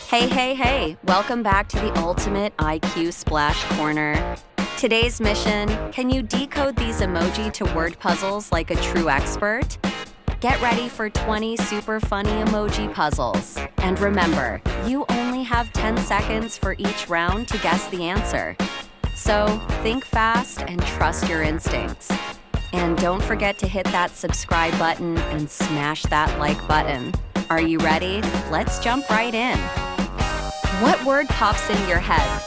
Hey, hey, hey! Welcome back to the Ultimate IQ Splash Corner. Today's mission, can you decode these emoji to word puzzles like a true expert? Get ready for 20 super funny emoji puzzles. And remember, you only have 10 seconds for each round to guess the answer. So think fast and trust your instincts. And don't forget to hit that subscribe button and smash that like button. Are you ready? Let's jump right in. What word pops in your head?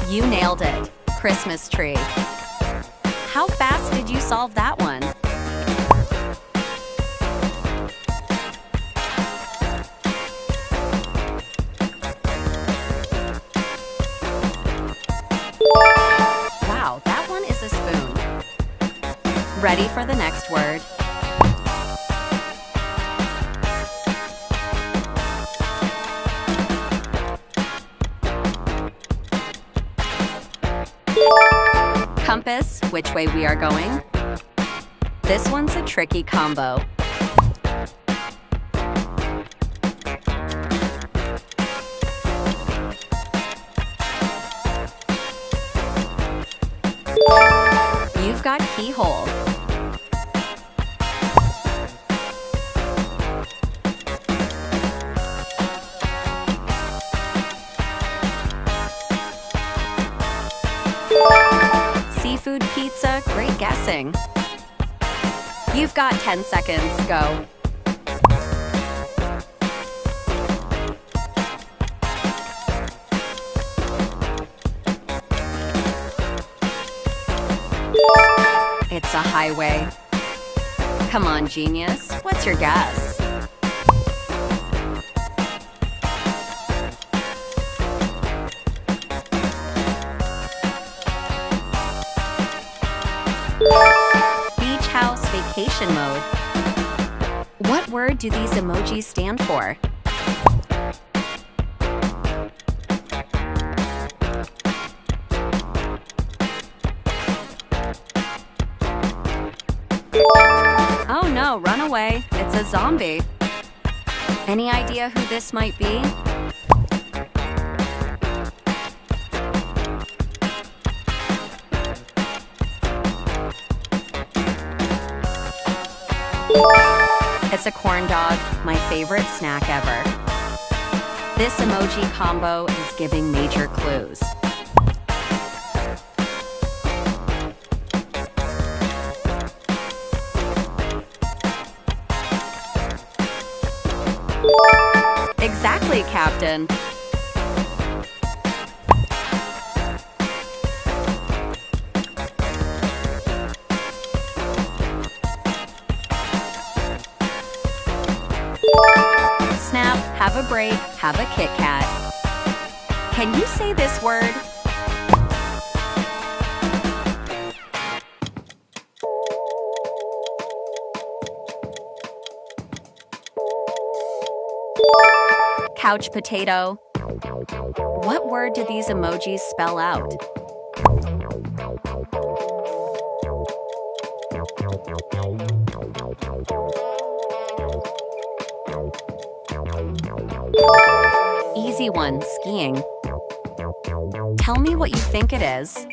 You nailed it. Christmas tree. How fast did you solve that one? Wow, that one is a spoon. Ready for the next word? Compass, which way we are going? This one's a tricky combo. You've got keyhole. Seafood pizza, great guessing. You've got 10 seconds, go. It's a highway. Come on, genius, what's your guess? Beach house vacation mode. What word do these emojis stand for? Oh no, run away. It's a zombie. Any idea who this might be? It's a corn dog, my favorite snack ever. This emoji combo is giving major clues. Exactly, Captain. Snap, have a break, have a Kit Kat. Can you say this word? Couch potato. What word do these emojis spell out? Easy one, skiing. Tell me what you think it is.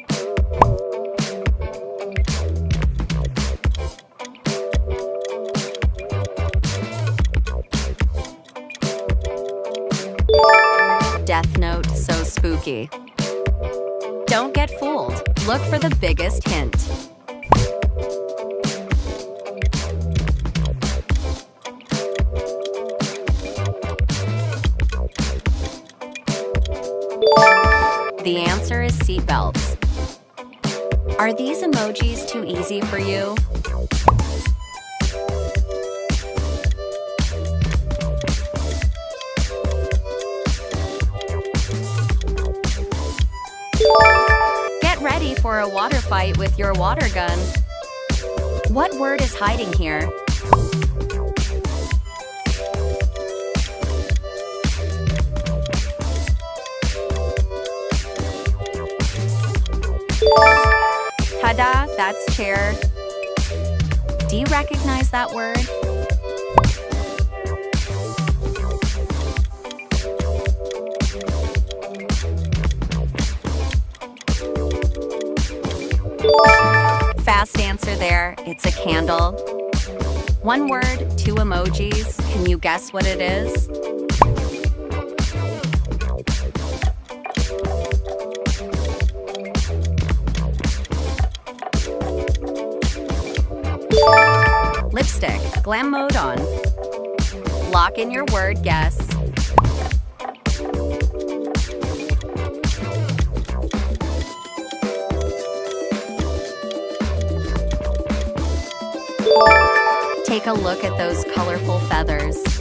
Death Note, so spooky. Don't get fooled. Look for the biggest hint. The answer is seatbelts. Are these emojis too easy for you? Get ready for a water fight with your water gun. What word is hiding here? Ta-da, that's chair. Do you recognize that word? Fast answer there, it's a candle. One word, two emojis. Can you guess what it is? Lipstick, glam mode on. Lock in your word guess. Take a look at those colorful feathers.